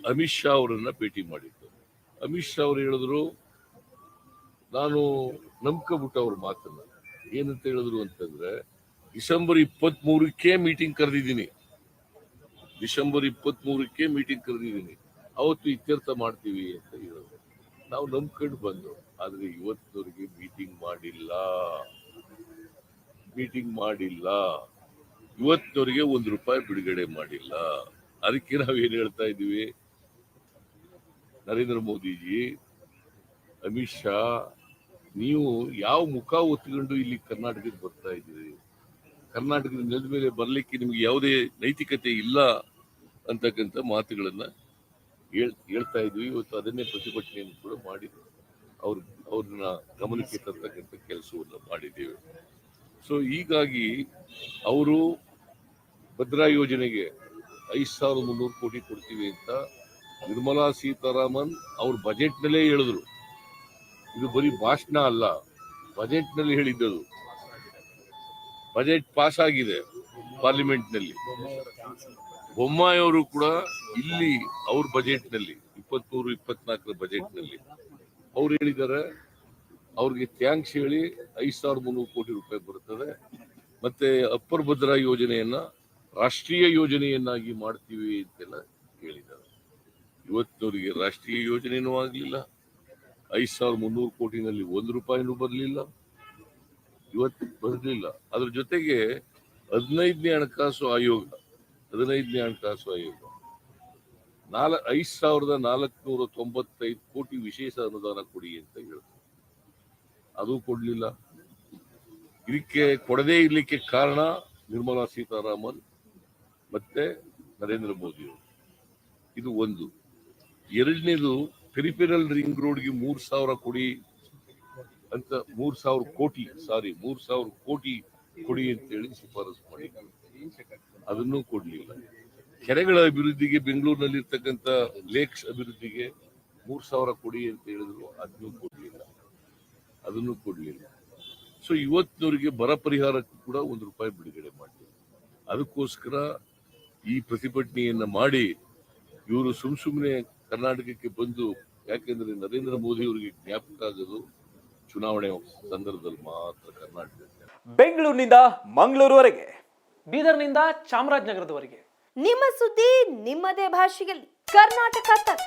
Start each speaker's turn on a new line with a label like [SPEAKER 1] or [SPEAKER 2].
[SPEAKER 1] ಅಮಿತ್ ಶಾ ಅವರನ್ನ ಭೇಟಿ ಮಾಡಿದ್ದು. ಅಮಿತ್ ಶಾ ಅವರು ಹೇಳಿದ್ರು, ನಾನು ನಂಬ್ಕೊಬಿಟ್ಟು ಅವ್ರ ಮಾತನ್ನ ಏನಂತ ಹೇಳಿದ್ರು ಅಂತಂದ್ರೆ, ಡಿಸೆಂಬರ್ 23ಕ್ಕೆ ಮೀಟಿಂಗ್ ಕರೆದಿದ್ದೀನಿ, ಡಿಸೆಂಬರ್ 23ಕ್ಕೆ ಮೀಟಿಂಗ್ ಕರೆದಿದ್ದೀನಿ, ಅವತ್ತು ಇತ್ಯರ್ಥ ಮಾಡ್ತೀವಿ ಅಂತ ಹೇಳಿದ್ರು. ನಾವು ನಂಬ್ಕೊಂಡು ಬಂದು, ಆದ್ರೆ ಇವತ್ತಿನವರೆಗೆ ಮೀಟಿಂಗ್ ಮಾಡಿಲ್ಲ, ಇವತ್ತಿನವರೆಗೆ ₹1 ಬಿಡುಗಡೆ ಮಾಡಿಲ್ಲ. ಅದಕ್ಕೆ ನಾವೇನ್ ಹೇಳ್ತಾ ಇದೀವಿ, ನರೇಂದ್ರ ಮೋದಿಜಿ, ಅಮಿತ್ ಶಾ, ನೀವು ಯಾವ ಮುಖ ಹೊತ್ಕೊಂಡು ಇಲ್ಲಿ ಕರ್ನಾಟಕಕ್ಕೆ ಬರ್ತಾ ಇದ್ದೀರಿ? ಕರ್ನಾಟಕದ ನೆಲದ ಮೇಲೆ ಬರ್ಲಿಕ್ಕೆ ನಿಮ್ಗೆ ಯಾವುದೇ ನೈತಿಕತೆ ಇಲ್ಲ ಅಂತಕ್ಕಂಥ ಮಾತುಗಳನ್ನ ಹೇಳ್ತಾ ಇದ್ವಿ. ಇವತ್ತು ಅದನ್ನೇ ಪ್ರತಿಭಟನೆಯನ್ನು ಕೂಡ ಮಾಡಿ ಅವ್ರನ್ನ ಗಮನಕ್ಕೆ ತರ್ತಕ್ಕಂಥ ಕೆಲಸವನ್ನ ಮಾಡಿದ್ದೇವೆ. ಸೊ ಹೀಗಾಗಿ ಅವರು ಭದ್ರಾ ಯೋಜನೆಗೆ 5,300 ಕೋಟಿ ಕೊಡ್ತೀವಿ ಅಂತ ನಿರ್ಮಲಾ ಸೀತಾರಾಮನ್ ಅವ್ರ ಬಜೆಟ್ ನಲ್ಲೇ ಹೇಳಿದ್ರು. ಇದು ಬರೀ ಭಾಷಣ ಅಲ್ಲ, ಬಜೆಟ್ ನಲ್ಲಿ ಹೇಳಿದ್ದದು. ಬಜೆಟ್ ಪಾಸ್ ಆಗಿದೆ ಪಾರ್ಲಿಮೆಂಟ್ ನಲ್ಲಿ. ಬೊಮ್ಮಾಯಿ ಅವರು ಕೂಡ ಇಲ್ಲಿ ಅವ್ರ ಬಜೆಟ್ ನಲ್ಲಿ 23-24 ಬಜೆಟ್ ನಲ್ಲಿ ಅವ್ರು ಹೇಳಿದ್ದಾರೆ, ಅವ್ರಿಗೆ ಥ್ಯಾಂಕ್ಸ್ ಹೇಳಿ 5,300 ಕೋಟಿ ರೂಪಾಯಿ ಬರುತ್ತದೆ, ಮತ್ತೆ ಅಪ್ಪರ್ ಭದ್ರಾ ಯೋಜನೆಯನ್ನ ರಾಷ್ಟ್ರೀಯ ಯೋಜನೆಯನ್ನಾಗಿ ಮಾಡ್ತೀವಿ ಅಂತೆಲ್ಲ ಹೇಳಿದ್ದಾರೆ. ಇವತ್ತಿನವರಿಗೆ ರಾಷ್ಟ್ರೀಯ ಯೋಜನೆಯೂ ಆಗ್ಲಿಲ್ಲ, 5,300 ಕೋಟಿನಲ್ಲಿ ₹1 ಬರಲಿಲ್ಲ, ಇವತ್ತು ಬರಲಿಲ್ಲ. ಅದ್ರ ಜೊತೆಗೆ 15ನೇ ಹಣಕಾಸು ಆಯೋಗ 5,495 ಕೋಟಿ ವಿಶೇಷ ಅನುದಾನ ಕೊಡಿ ಅಂತ ಹೇಳಿದ್ರು, ಅದು ಕೊಡ್ಲಿಲ್ಲ. ಇದಕ್ಕೆ ಕೊಡದೇ ಇರ್ಲಿಕ್ಕೆ ಕಾರಣ ನಿರ್ಮಲಾ ಸೀತಾರಾಮನ್ ಮತ್ತೆ ನರೇಂದ್ರ ಮೋದಿ ಅವರು. ಇದು ಒಂದು. ಎರಡನೇದು, ಪೆರಿಫೆರಲ್ ರಿಂಗ್ ರೋಡ್ಗೆ 3,000 ಕೊಡಿ ಅಂತ 3,000 ಕೋಟಿ ಕೊಡಿ ಅಂತೇಳಿ ಶಿಫಾರಸು ಮಾಡಿದ್ರು, ಅದನ್ನೂ ಕೊಡ್ಲಿಲ್ಲ. ಕೆರೆಗಳ ಅಭಿವೃದ್ಧಿಗೆ ಬೆಂಗಳೂರಿನಲ್ಲಿರ್ತಕ್ಕಂಥ ಲೇಕ್ಸ್ ಅಭಿವೃದ್ಧಿಗೆ 3,000 ಕೊಡಿ ಅಂತ ಹೇಳಿದ್ರು, ಅದನ್ನು ಕೊಡ್ಲಿಲ್ಲ. ಸೊ ಇವತ್ತಿನವರಿಗೆ ಬರ ಪರಿಹಾರಕ್ಕೂ ಕೂಡ ₹1 ಬಿಡುಗಡೆ ಮಾಡಿದ್ರು. ಅದಕ್ಕೋಸ್ಕರ ಈ ಪ್ರತಿಭಟನೆಯನ್ನ ಮಾಡಿ ಇವರು ಸುಮ್ಮನೆ ಕರ್ನಾಟಕಕ್ಕೆ ಬಂದು, ಯಾಕೆಂದ್ರೆ ನರೇಂದ್ರ ಮೋದಿ ಅವರಿಗೆ ಜ್ಞಾಪಕ ಆಗೋದು ಚುನಾವಣೆ ಸಂದರ್ಭದಲ್ಲಿ ಮಾತ್ರ ಕರ್ನಾಟಕ.
[SPEAKER 2] ಬೆಂಗಳೂರಿನಿಂದ ಮಂಗಳೂರುವರೆಗೆ, ಬೀದರ್ನಿಂದ ಚಾಮರಾಜನಗರದವರೆಗೆ
[SPEAKER 3] ನಿಮ್ಮ ಸುದ್ದಿ ನಿಮ್ಮದೇ ಭಾಷೆಯಲ್ಲಿ. ಕರ್ನಾಟಕ ತಕ್.